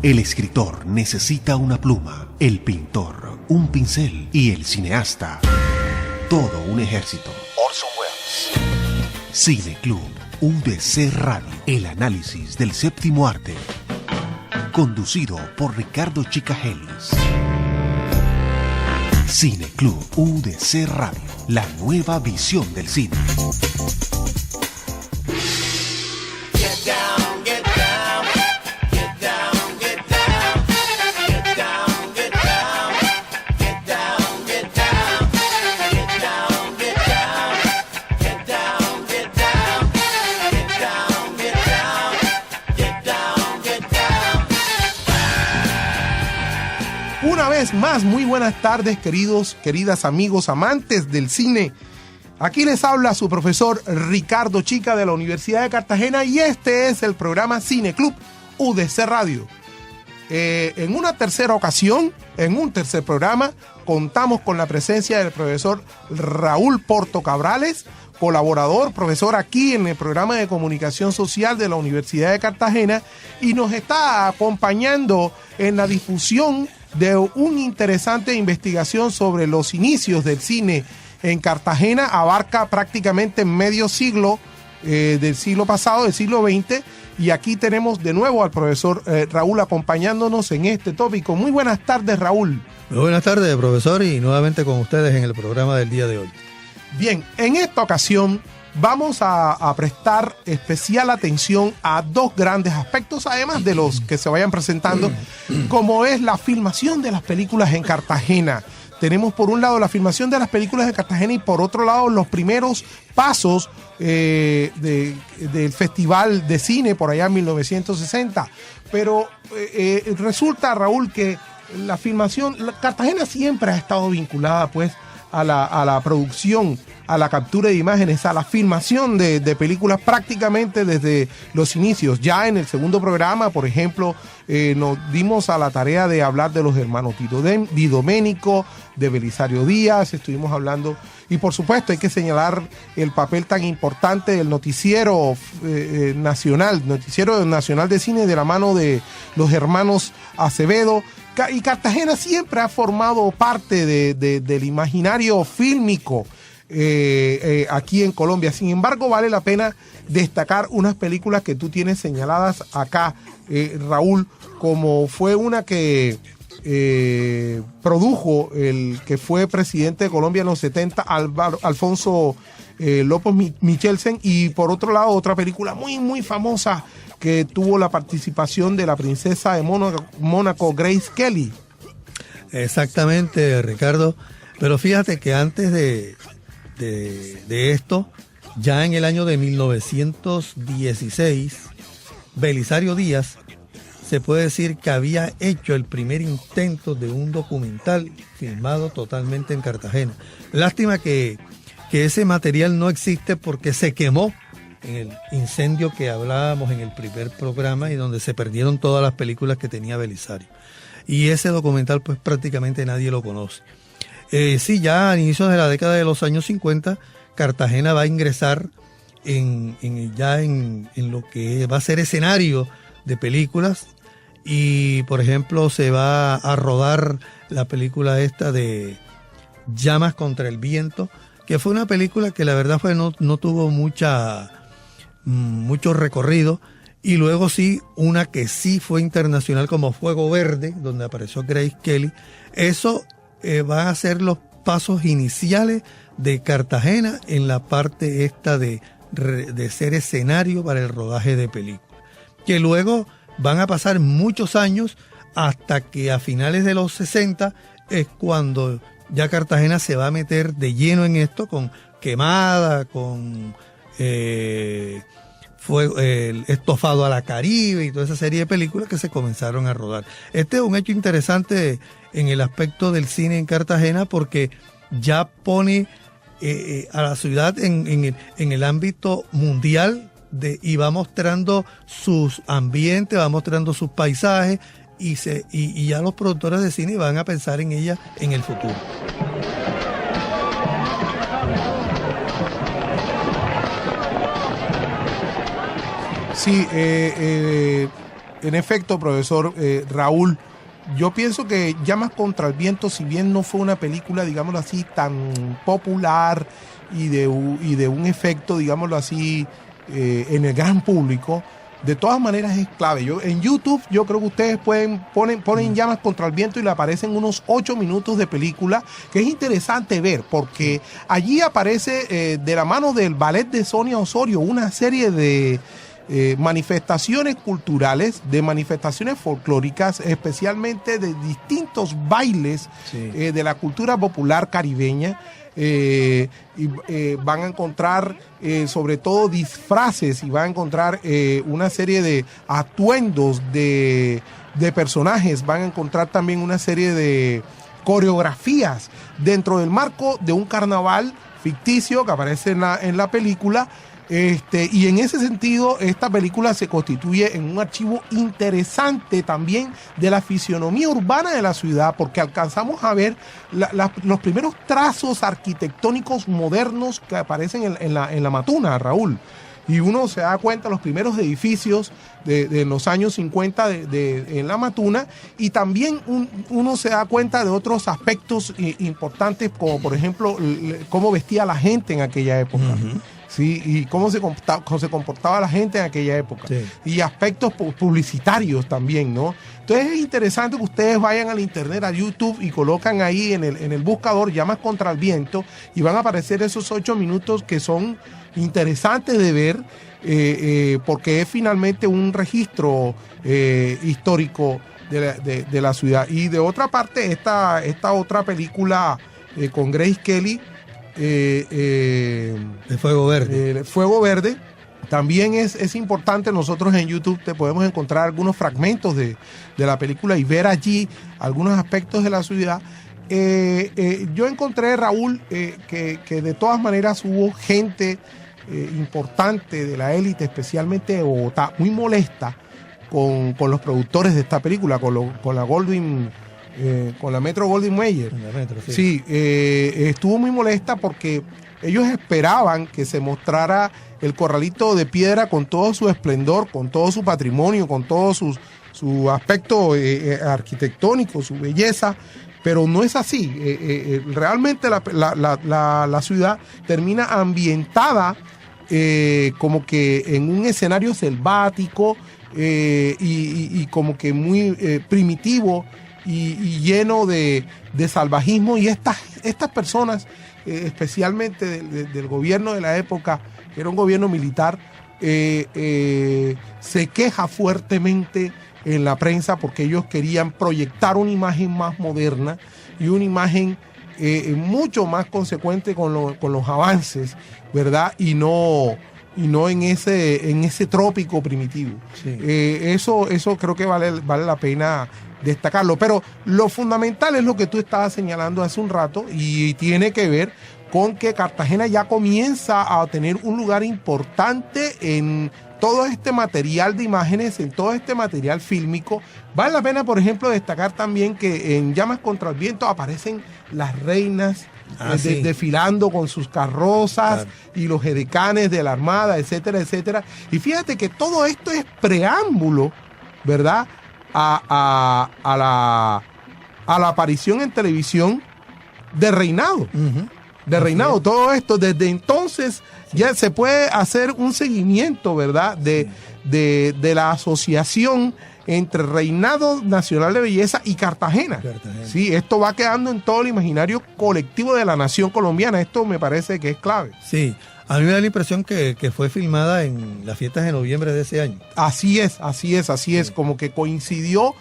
El escritor necesita una pluma, el pintor un pincel y el cineasta todo un ejército. Orson Welles. Cine Club, UDC Radio, el análisis del séptimo arte. Conducido por Ricardo Chicagelis. Cine Club, UDC Radio, la nueva visión del cine. Una vez más, muy buenas tardes, queridas amigos, amantes del cine. Aquí les habla su profesor Ricardo Chica de la Universidad de Cartagena y este es el programa Cine Club UDC Radio. En una tercera ocasión, en un tercer programa, contamos con la presencia del profesor Raúl Porto Cabrales, colaborador, profesor aquí en el programa de comunicación social de la Universidad de Cartagena, y nos está acompañando en la difusión de una interesante investigación sobre los inicios del cine en Cartagena. Abarca prácticamente medio siglo del siglo pasado, del siglo XX, y aquí tenemos de nuevo al profesor Raúl acompañándonos en este tópico. Muy buenas tardes, Raúl. Muy buenas tardes, profesor, y nuevamente con ustedes en el programa del día de hoy. Bien, en esta ocasión vamos a prestar especial atención a dos grandes aspectos, además de los que se vayan presentando, como es la filmación de las películas en Cartagena. Tenemos por un lado la filmación de las películas de Cartagena y por otro lado los primeros pasos del Festival de Cine por allá en 1960. Pero resulta, Raúl, que la filmación, Cartagena siempre ha estado vinculada pues a la producción, a la captura de imágenes, a la filmación de películas prácticamente desde los inicios. Ya en el segundo programa, por ejemplo, nos dimos a la tarea de hablar de los hermanos Di Domenico, de Belisario Díaz, estuvimos hablando, y por supuesto hay que señalar el papel tan importante del noticiero nacional de cine de la mano de los hermanos Acevedo. Y Cartagena siempre ha formado parte del imaginario fílmico aquí en Colombia. Sin embargo, vale la pena destacar unas películas que tú tienes señaladas acá, Raúl, como fue una que produjo el que fue presidente de Colombia en los 70, Alfonso López Michelsen, y por otro lado otra película muy muy famosa que tuvo la participación de la princesa de Mónaco, Grace Kelly. Exactamente, Ricardo. Pero fíjate que antes de esto, ya en el año de 1916, Belisario Díaz se puede decir que había hecho el primer intento de un documental filmado totalmente en Cartagena. Lástima que ese material no existe porque se quemó en el incendio que hablábamos en el primer programa y donde se perdieron todas las películas que tenía Belisario. Y ese documental pues prácticamente nadie lo conoce. Sí, ya a inicios de la década de los años 50, Cartagena va a ingresar en lo que va a ser escenario de películas, y por ejemplo se va a rodar la película esta de Llamas contra el viento, que fue una película que la verdad no tuvo mucho recorrido, y luego sí una que sí fue internacional como Fuego Verde, donde apareció Grace Kelly. Eso van a ser los pasos iniciales de Cartagena en la parte esta de ser escenario para el rodaje de películas, que luego van a pasar muchos años hasta que a finales de los 60 es cuando ya Cartagena se va a meter de lleno en esto, con Quemada, con el Estofado a la Caribe y toda esa serie de películas que se comenzaron a rodar. Este es un hecho interesante en el aspecto del cine en Cartagena, porque ya pone a la ciudad en el ámbito mundial y va mostrando sus ambientes, va mostrando sus paisajes, y ya los productores de cine van a pensar en ella en el futuro. Sí, En efecto, profesor Raúl, yo pienso que Llamas contra el viento, si bien no fue una película, digámoslo así, tan popular y de un efecto, digámoslo así, en el gran público, de todas maneras es clave. En YouTube yo creo que ustedes ponen Llamas contra el viento y le aparecen unos 8 minutos de película, que es interesante ver, porque allí aparece de la mano del ballet de Sonia Osorio una serie de manifestaciones culturales, de manifestaciones folclóricas, especialmente de distintos bailes de la cultura popular caribeña. Van a encontrar sobre todo disfraces y van a encontrar una serie de atuendos de personajes, van a encontrar también una serie de coreografías dentro del marco de un carnaval ficticio que aparece en la película. Y en ese sentido, esta película se constituye en un archivo interesante también de la fisionomía urbana de la ciudad, porque alcanzamos a ver los primeros trazos arquitectónicos modernos que aparecen en la Matuna, Raúl. Y uno se da cuenta de los primeros edificios de los años 50 en la Matuna, y también uno se da cuenta de otros aspectos importantes, como por ejemplo cómo vestía la gente en aquella época. Uh-huh. Sí, y cómo se comportaba la gente en aquella época. Sí. Y aspectos publicitarios también, ¿no? Entonces es interesante que ustedes vayan al internet, a YouTube, y colocan ahí en el buscador Llamas contra el viento, y van a aparecer esos 8 minutos que son interesantes de ver, porque es finalmente un registro histórico de la ciudad. Y de otra parte, esta otra película con Grace Kelly, de Fuego Verde. Fuego Verde, también es importante. Nosotros en YouTube te podemos encontrar algunos fragmentos de la película y ver allí algunos aspectos de la ciudad. Yo encontré, Raúl, que de todas maneras hubo gente importante de la élite, especialmente de Bogotá, muy molesta con los productores de esta película, con la Goldwyn, con la Metro Goldwyn Mayer. Sí, estuvo muy molesta porque ellos esperaban que se mostrara el Corralito de Piedra con todo su esplendor, con todo su patrimonio, con todo su aspecto arquitectónico, su belleza, pero no es así. Realmente la ciudad termina ambientada como que en un escenario selvático y como que muy primitivo, y lleno de salvajismo, y estas personas, especialmente del gobierno de la época, que era un gobierno militar, se queja fuertemente en la prensa porque ellos querían proyectar una imagen más moderna y una imagen mucho más consecuente con los avances, ¿verdad? Y no en ese trópico primitivo. Sí. Eso creo que vale la pena destacarlo, pero lo fundamental es lo que tú estabas señalando hace un rato, y tiene que ver con que Cartagena ya comienza a tener un lugar importante en todo este material de imágenes, en todo este material fílmico. Vale la pena, por ejemplo, destacar también que en Llamas contra el viento aparecen las reinas desfilando con sus carrozas, claro, y los edecanes de la Armada, etcétera, etcétera. Y fíjate que todo esto es preámbulo, ¿verdad?, a la aparición en televisión de Reinado. Uh-huh. De Reinado. Todo esto, desde entonces ya se puede hacer un seguimiento, ¿verdad?, de la asociación entre Reinado Nacional de Belleza y Cartagena. Sí, esto va quedando en todo el imaginario colectivo de la nación colombiana. Esto me parece que es clave. Sí. A mí me da la impresión que fue filmada en las fiestas de noviembre de ese año. Así es, como que coincidió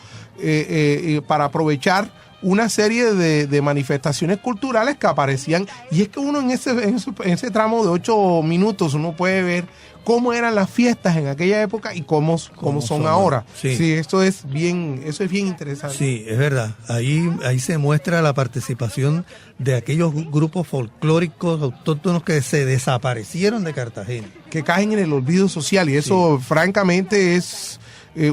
para aprovechar una serie de manifestaciones culturales que aparecían, y es que uno en ese tramo de 8 minutos uno puede ver cómo eran las fiestas en aquella época y cómo son ahora. Sí, eso es bien interesante. Sí, es verdad. Ahí se muestra la participación de aquellos grupos folclóricos autóctonos que se desaparecieron de Cartagena, que caen en el olvido social, y eso francamente es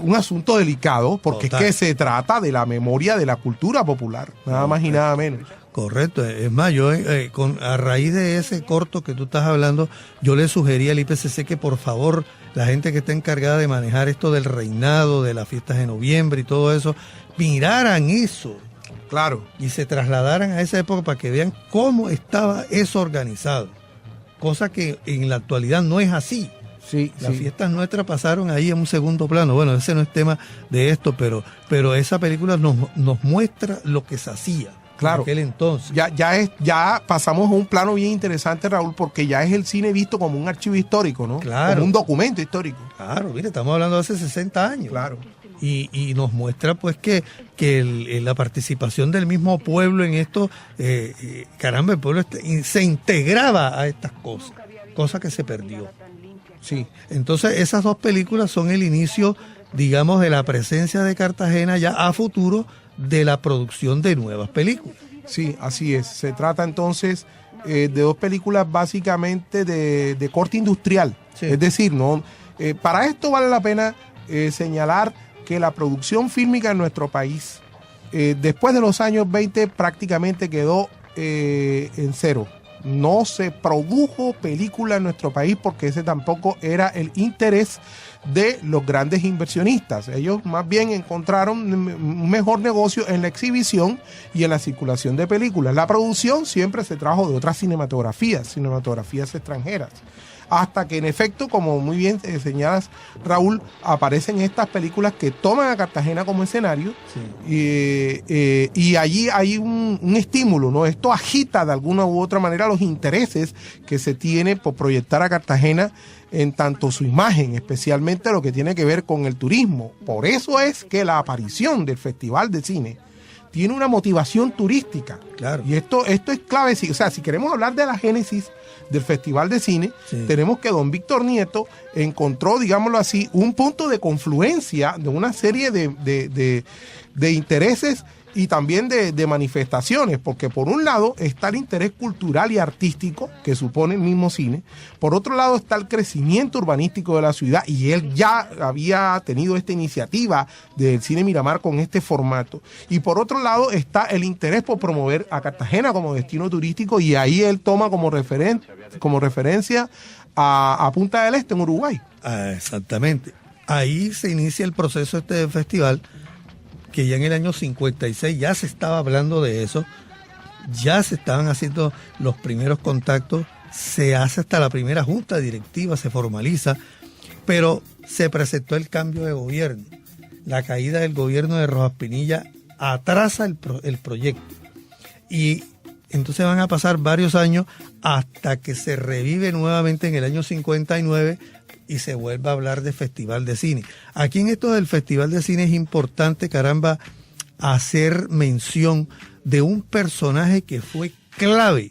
un asunto delicado, porque es que se trata de la memoria de la cultura popular, nada más y nada menos. Correcto, es más, yo a raíz de ese corto que tú estás hablando, yo le sugerí al IPCC que por favor la gente que está encargada de manejar esto del reinado, de las fiestas de noviembre y todo eso, miraran eso. Claro. Y se trasladaran a esa época para que vean cómo estaba eso organizado. Cosa que en la actualidad no es así. Sí, Las fiestas nuestras pasaron ahí en un segundo plano. Bueno, ese no es tema de esto, pero esa película nos muestra lo que se hacía. Claro. En aquel entonces. Ya pasamos a un plano bien interesante, Raúl, porque ya es el cine visto como un archivo histórico, ¿no? Claro. Como un documento histórico. Claro, mire, estamos hablando de hace 60 años. Claro. Y nos muestra pues que la participación del mismo pueblo en esto, caramba, el pueblo se integraba a estas cosas, cosa que se perdió. Sí. Entonces esas dos películas son el inicio, digamos, de la presencia de Cartagena ya a futuro de la producción de nuevas películas. Sí, así es. Se trata entonces de dos películas básicamente de corte industrial. Sí. Es decir, no para esto vale la pena señalar que la producción fílmica en nuestro país, después de los años 20, prácticamente quedó en cero. No se produjo película en nuestro país porque ese tampoco era el interés de los grandes inversionistas. Ellos más bien encontraron un mejor negocio en la exhibición y en la circulación de películas. La producción siempre se trajo de otras cinematografías extranjeras. Hasta que en efecto, como muy bien señalas, Raúl, aparecen estas películas que toman a Cartagena como escenario. Sí. Y allí hay un estímulo, ¿no? Esto agita de alguna u otra manera los intereses que se tiene por proyectar a Cartagena en tanto su imagen, especialmente lo que tiene que ver con el turismo. Por eso es que la aparición del Festival de Cine tiene una motivación turística. Claro. Y esto es clave. O sea, si queremos hablar de la génesis del Festival de Cine, sí, tenemos que don Víctor Nieto encontró, digámoslo así, un punto de confluencia de una serie de intereses y también de manifestaciones, porque por un lado está el interés cultural y artístico que supone el mismo cine, por otro lado está el crecimiento urbanístico de la ciudad, y él ya había tenido esta iniciativa del Cine Miramar con este formato, y por otro lado está el interés por promover a Cartagena como destino turístico, y ahí él toma como referencia a Punta del Este en Uruguay. Exactamente. Ahí se inicia el proceso del festival, que ya en el año 56 ya se estaba hablando de eso, ya se estaban haciendo los primeros contactos, se hace hasta la primera junta directiva, se formaliza, pero se presentó el cambio de gobierno. La caída del gobierno de Rojas Pinilla atrasa el proyecto. Y entonces van a pasar varios años hasta que se revive nuevamente en el año 59 y se vuelve a hablar de Festival de Cine. Aquí en esto del Festival de Cine es importante, caramba, hacer mención de un personaje que fue clave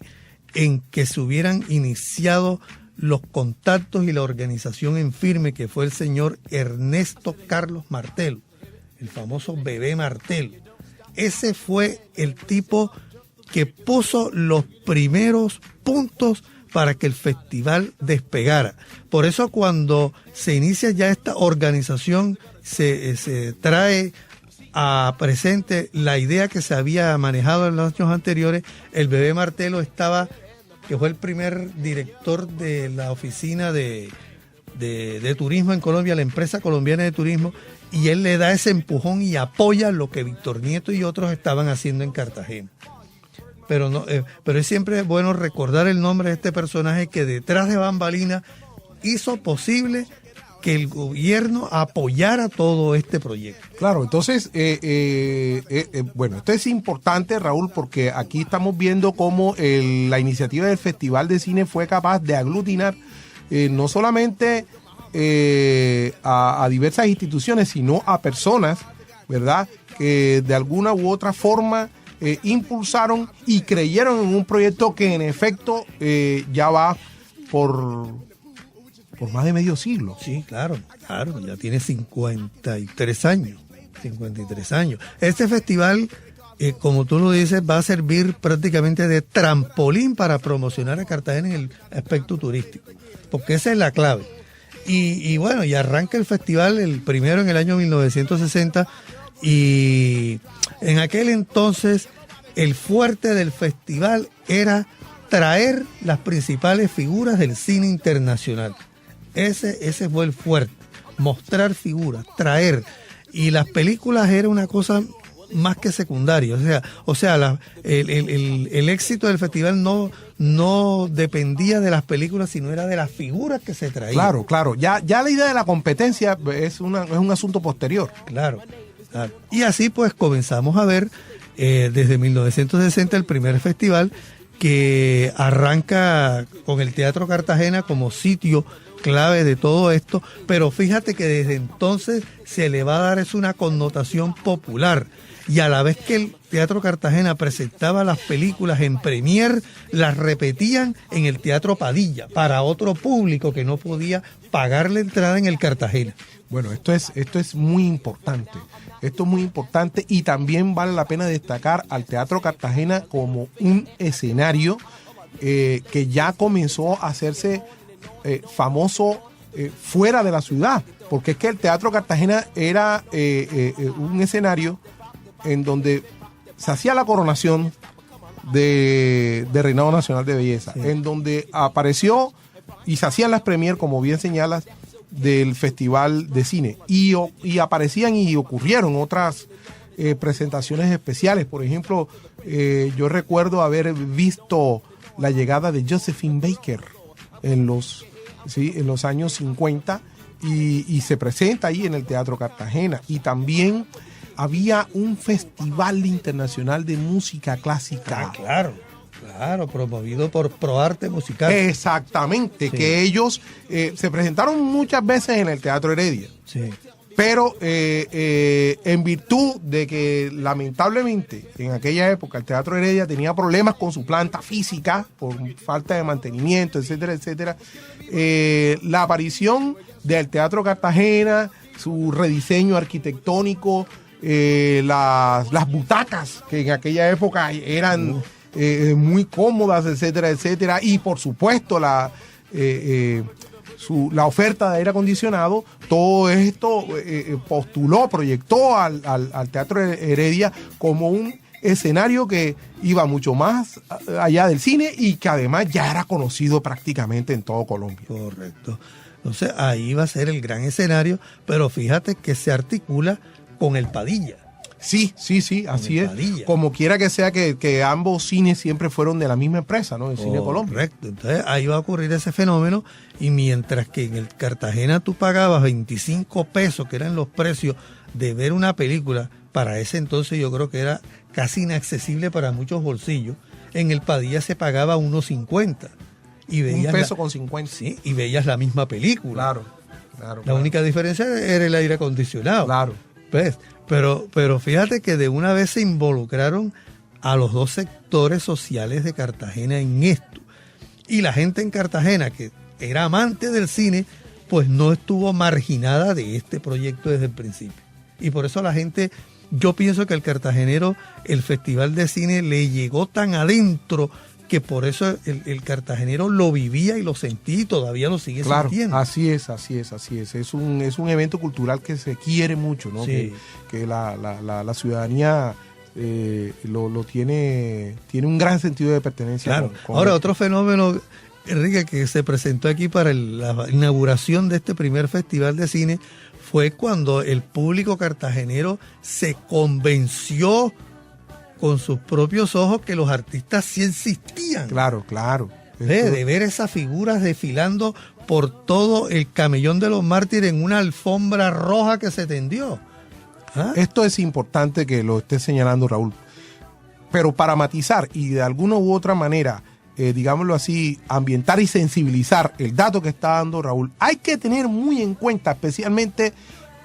en que se hubieran iniciado los contactos y la organización en firme, que fue el señor Ernesto Carlos Martelo, el famoso Bebé Martelo. Ese fue el tipo que puso los primeros puntos para que el festival despegara. Por eso cuando se inicia ya esta organización, se trae a presente la idea que se había manejado en los años anteriores. El Bebé Martelo que fue el primer director de la oficina de turismo en Colombia, la empresa colombiana de turismo, y él le da ese empujón y apoya lo que Víctor Nieto y otros estaban haciendo en Cartagena. Pero es siempre bueno recordar el nombre de este personaje que detrás de bambalinas hizo posible que el gobierno apoyara todo este proyecto. Claro, entonces, bueno, esto es importante, Raúl, porque aquí estamos viendo cómo la iniciativa del Festival de Cine fue capaz de aglutinar no solamente a diversas instituciones, sino a personas, ¿verdad?, que de alguna u otra forma impulsaron y creyeron en un proyecto que en efecto ya va por más de medio siglo. Sí, claro, ya tiene 53 años. Este festival, como tú lo dices, va a servir prácticamente de trampolín para promocionar a Cartagena en el aspecto turístico, porque esa es la clave. Y bueno, y arranca el festival el primero en el año 1960, y en aquel entonces el fuerte del festival era traer las principales figuras del cine internacional. Ese fue el fuerte. Mostrar figuras, traer. Y las películas era una cosa más que secundaria. O sea, el éxito del festival no dependía de las películas, sino era de las figuras que se traían. Claro. Ya la idea de la competencia es un asunto posterior. Claro. Y así pues comenzamos a ver desde 1960 el primer festival, que arranca con el Teatro Cartagena como sitio clave de todo esto, pero fíjate que desde entonces se le va a dar una connotación popular, y a la vez que el Teatro Cartagena presentaba las películas en premier, las repetían en el Teatro Padilla para otro público que no podía pagar la entrada en el Cartagena. Bueno, esto es muy importante. Esto es muy importante, y también vale la pena destacar al Teatro Cartagena como un escenario que ya comenzó a hacerse famoso fuera de la ciudad, porque es que el Teatro Cartagena era un escenario en donde se hacía la coronación de Reinado Nacional de Belleza, sí, en donde apareció y se hacían las premier, como bien señalas, del Festival de Cine, y aparecían y ocurrieron otras presentaciones especiales. Por ejemplo, yo recuerdo haber visto la llegada de Josephine Baker en los años 50, y se presenta ahí en el Teatro Cartagena. Y también había un festival internacional de música clásica. Claro, promovido por ProArte Musical. Exactamente, sí. Que ellos se presentaron muchas veces en el Teatro Heredia. Sí. Pero en virtud de que lamentablemente en aquella época el Teatro Heredia tenía problemas con su planta física por falta de mantenimiento, etcétera, la aparición del Teatro Cartagena, su rediseño arquitectónico, las butacas que en aquella época eran muy cómodas, etcétera, y por supuesto la oferta de aire acondicionado, todo esto proyectó al Teatro Heredia como un escenario que iba mucho más allá del cine, y que además ya era conocido prácticamente en todo Colombia. Correcto. Entonces ahí va a ser el gran escenario, pero fíjate que se articula con el Padilla. Sí, así es. Padilla. Como quiera que sea, que ambos cines siempre fueron de la misma empresa, ¿no? El Cine Colombia. Correcto. Entonces ahí va a ocurrir ese fenómeno, y mientras que en el Cartagena tú pagabas 25 pesos, que eran los precios de ver una película, para ese entonces yo creo que era casi inaccesible para muchos bolsillos, en el Padilla se pagaba 1.50. Y veías $1.50. Sí, y veías la misma película. Claro. La única diferencia era el aire acondicionado. Claro. ¿Ves? Pero fíjate que de una vez se involucraron a los dos sectores sociales de Cartagena en esto. Y la gente en Cartagena, que era amante del cine, pues no estuvo marginada de este proyecto desde el principio. Y por eso la gente, yo pienso que al cartagenero el Festival de Cine le llegó tan adentro, que por eso el cartagenero lo vivía y lo sentía, y todavía lo sigue sintiendo. Así es. Es un evento cultural que se quiere mucho, ¿no? Sí. Que la ciudadanía lo tiene un gran sentido de pertenencia. Claro. Ahora, otro fenómeno, Enrique, que se presentó aquí para la inauguración de este primer Festival de Cine, fue cuando el público cartagenero se convenció con sus propios ojos que los artistas sí existían. Claro. De ver esas figuras desfilando por todo el Camellón de los Mártires en una alfombra roja que se tendió. ¿Ah? Esto es importante que lo esté señalando Raúl. Pero para matizar y de alguna u otra manera, digámoslo así, ambientar y sensibilizar el dato que está dando Raúl, hay que tener muy en cuenta, especialmente,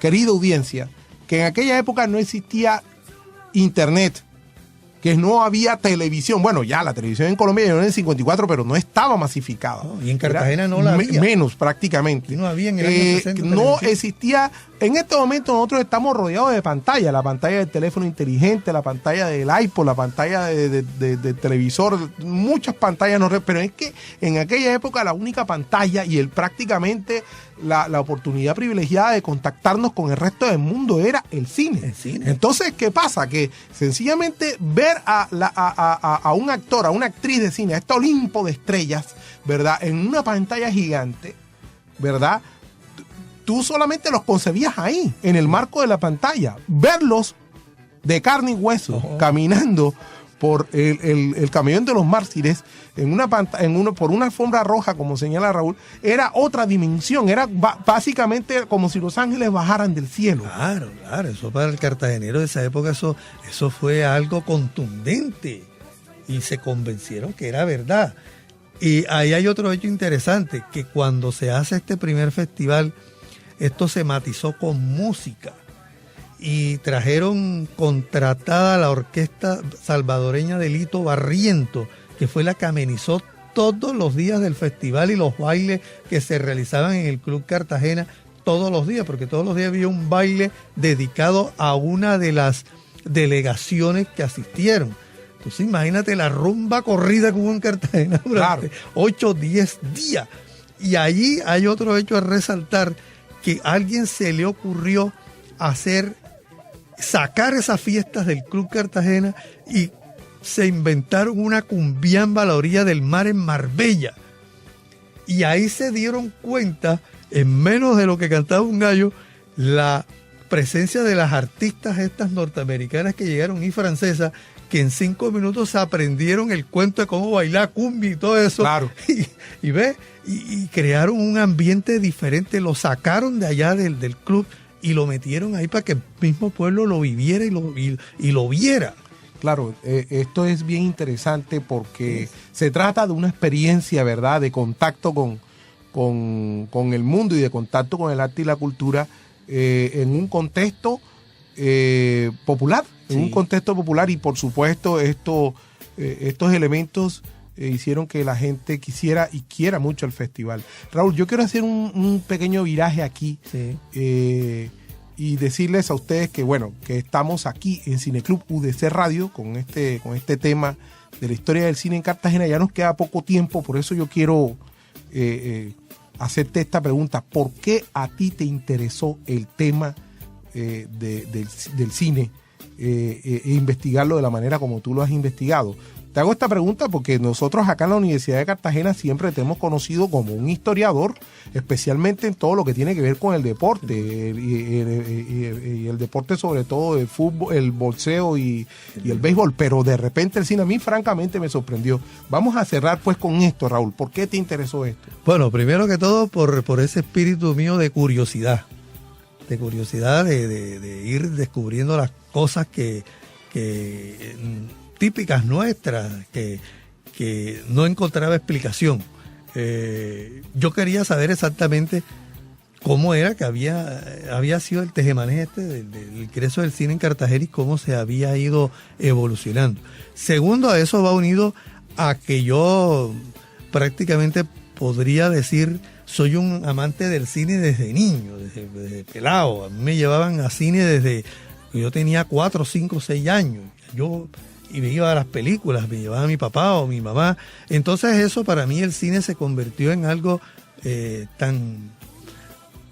querida audiencia, que en aquella época no existía internet, que no había televisión. Bueno, ya la televisión en Colombia llegó en el 54, pero no estaba masificada. Y en Cartagena no la había. Menos, prácticamente. Y no había en el año 60. No existía. En este momento nosotros estamos rodeados de pantalla. La pantalla del teléfono inteligente, la pantalla del iPod, la pantalla de televisor, muchas pantallas. Pero es que en aquella época la única pantalla y prácticamente la oportunidad privilegiada de contactarnos con el resto del mundo era el cine. Entonces, ¿qué pasa? Que sencillamente ver a un actor, a una actriz de cine, a este Olimpo de estrellas, ¿verdad?, en una pantalla gigante, ¿verdad? Tú solamente los concebías ahí, en el marco de la pantalla. Verlos de carne y hueso, caminando por el camellón de los mártires por una alfombra roja, como señala Raúl, era otra dimensión, era básicamente como si los ángeles bajaran del cielo. Claro, eso para el cartagenero de esa época, eso fue algo contundente y se convencieron que era verdad. Y ahí hay otro hecho interesante, que cuando se hace este primer festival, esto se matizó con música. Y trajeron contratada a la orquesta salvadoreña de Lito Barriento, que fue la que amenizó todos los días del festival y los bailes que se realizaban en el Club Cartagena todos los días, porque todos los días había un baile dedicado a una de las delegaciones que asistieron. Entonces imagínate la rumba corrida que hubo en Cartagena durante 8 o 10 días. Y allí hay otro hecho a resaltar, que a alguien se le ocurrió sacar esas fiestas del Club Cartagena y se inventaron una cumbiamba a la orilla del mar en Marbella. Y ahí se dieron cuenta, en menos de lo que cantaba un gallo, la presencia de las artistas estas norteamericanas que llegaron y francesas, que en 5 minutos aprendieron el cuento de cómo bailar cumbia y todo eso. Claro. Y crearon un ambiente diferente, lo sacaron de allá del club y lo metieron ahí para que el mismo pueblo lo viviera y lo viera. Claro, esto es bien interesante porque se trata de una experiencia, ¿verdad?, de contacto con el mundo y de contacto con el arte y la cultura en un contexto popular, en un contexto popular, y por supuesto estos elementos hicieron que la gente quisiera y quiera mucho el festival. Raúl, yo quiero hacer un pequeño viraje aquí y decirles a ustedes que que estamos aquí en Cineclub UDC Radio con este tema de la historia del cine en Cartagena. Ya nos queda poco tiempo, por eso yo quiero hacerte esta pregunta: ¿por qué a ti te interesó el tema del cine e investigarlo de la manera como tú lo has investigado? Te hago esta pregunta porque nosotros acá en la Universidad de Cartagena siempre te hemos conocido como un historiador, especialmente en todo lo que tiene que ver con el deporte, y el deporte sobre todo el fútbol, el boxeo y el béisbol, pero de repente el cine a mí francamente me sorprendió. Vamos a cerrar pues con esto, Raúl. ¿Por qué te interesó esto? Bueno, primero que todo por ese espíritu mío de curiosidad, de ir descubriendo las cosas que típicas nuestras, que no encontraba explicación. Yo quería saber exactamente cómo era que había sido el tejemaneje del ingreso del cine en Cartagena y cómo se había ido evolucionando. Segundo, a eso va unido a que yo prácticamente podría decir soy un amante del cine desde niño, desde pelado. A mí me llevaban a cine desde que yo tenía 4, 5, 6 años. Y me iba a las películas, me llevaba mi papá o mi mamá. Entonces eso para mí, el cine se convirtió en algo tan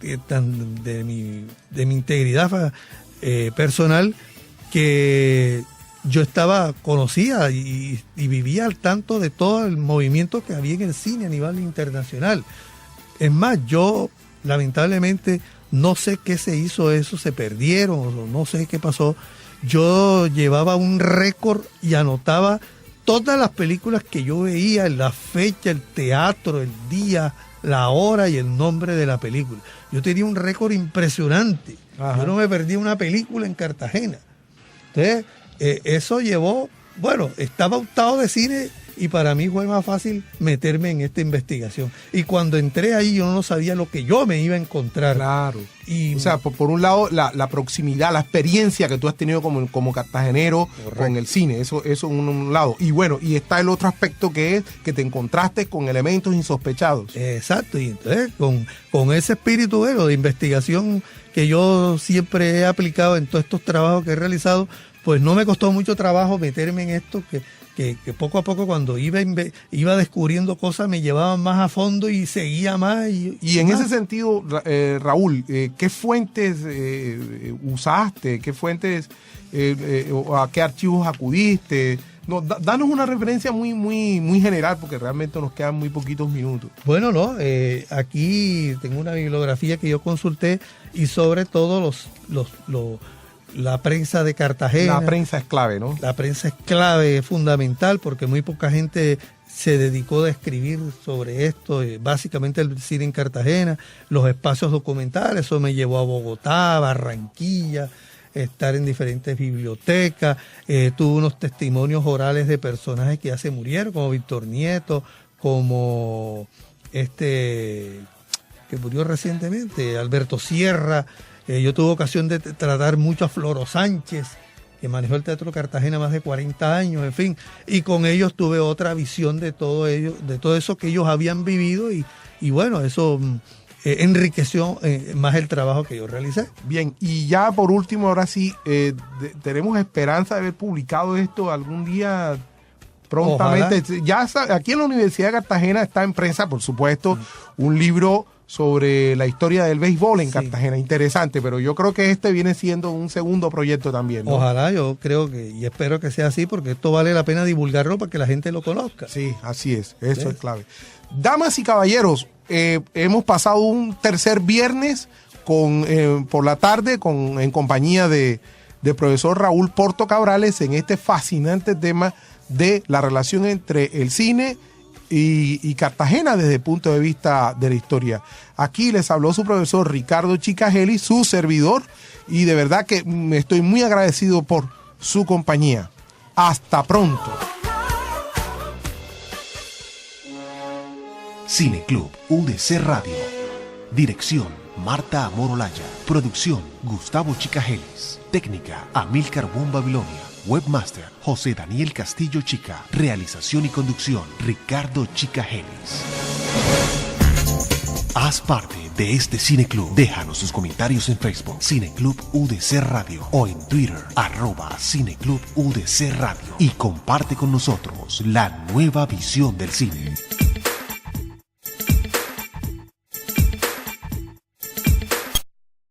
de mi integridad personal, que yo conocía y vivía al tanto de todo el movimiento que había en el cine a nivel internacional. Es más, yo lamentablemente no sé qué se hizo, eso se perdieron, o no sé qué pasó. Yo llevaba un récord y anotaba todas las películas que yo veía, la fecha, el teatro, el día, la hora y el nombre de la película. Yo tenía un récord impresionante. Ajá. Yo no me perdí una película en Cartagena. Entonces, eso llevó, estaba untado de cine y para mí fue más fácil meterme en esta investigación. Y cuando entré ahí yo no sabía lo que yo me iba a encontrar. Claro. O sea, por un lado, la proximidad, la experiencia que tú has tenido como cartagenero. Correcto. Con el cine, eso en un lado. Y está el otro aspecto, que es que te encontraste con elementos insospechados. Exacto, y entonces con ese espíritu de investigación que yo siempre he aplicado en todos estos trabajos que he realizado, pues no me costó mucho trabajo meterme en esto, que poco a poco, cuando iba descubriendo cosas, me llevaban más a fondo y seguía más. Y en ese sentido, Raúl, ¿qué fuentes usaste? ¿Qué fuentes, a qué archivos acudiste? No, danos una referencia muy general, porque realmente nos quedan muy poquitos minutos. Bueno, no, aquí tengo una bibliografía que yo consulté y sobre todo la prensa de Cartagena. La prensa es clave, ¿no? La prensa es clave, es fundamental, porque muy poca gente se dedicó a escribir sobre esto, básicamente el cine en Cartagena, los espacios documentales. Eso me llevó a Bogotá, Barranquilla, estar en diferentes bibliotecas. Tuve unos testimonios orales de personajes que ya se murieron, como Víctor Nieto, como que murió recientemente, Alberto Sierra. Yo tuve ocasión de tratar mucho a Floro Sánchez, que manejó el Teatro Cartagena más de 40 años, en fin, y con ellos tuve otra visión de todo ello, de todo eso que ellos habían vivido, y bueno, eso enriqueció más el trabajo que yo realicé. Bien, y ya por último, ahora sí, tenemos esperanza de haber publicado esto algún día prontamente. Ojalá. Ya aquí en la Universidad de Cartagena está en prensa, por supuesto, un libro sobre la historia del béisbol en Cartagena. Interesante, pero yo creo que este viene siendo un segundo proyecto también, ¿no? Ojalá, yo creo y espero que sea así, porque esto vale la pena divulgarlo para que la gente lo conozca. Sí, así es, eso es clave. Damas y caballeros, hemos pasado un tercer viernes por la tarde en compañía de profesor Raúl Porto Cabrales en este fascinante tema de la relación entre el cine y Cartagena desde el punto de vista de la historia. Aquí les habló su profesor Ricardo Chicageli, su servidor, y de verdad que estoy muy agradecido por su compañía. Hasta pronto. Cineclub UDC Radio. Dirección: Marta Amor Olaya. Producción: Gustavo Chicagelis. Técnica: Amílcar Bon Babilonia. Webmaster: José Daniel Castillo Chica. Realización y conducción: Ricardo Chicagelis. Haz parte de este Cineclub. Déjanos sus comentarios en Facebook, Cineclub UDC Radio, o en Twitter, @Cineclub UDC Radio, y comparte con nosotros la nueva visión del cine.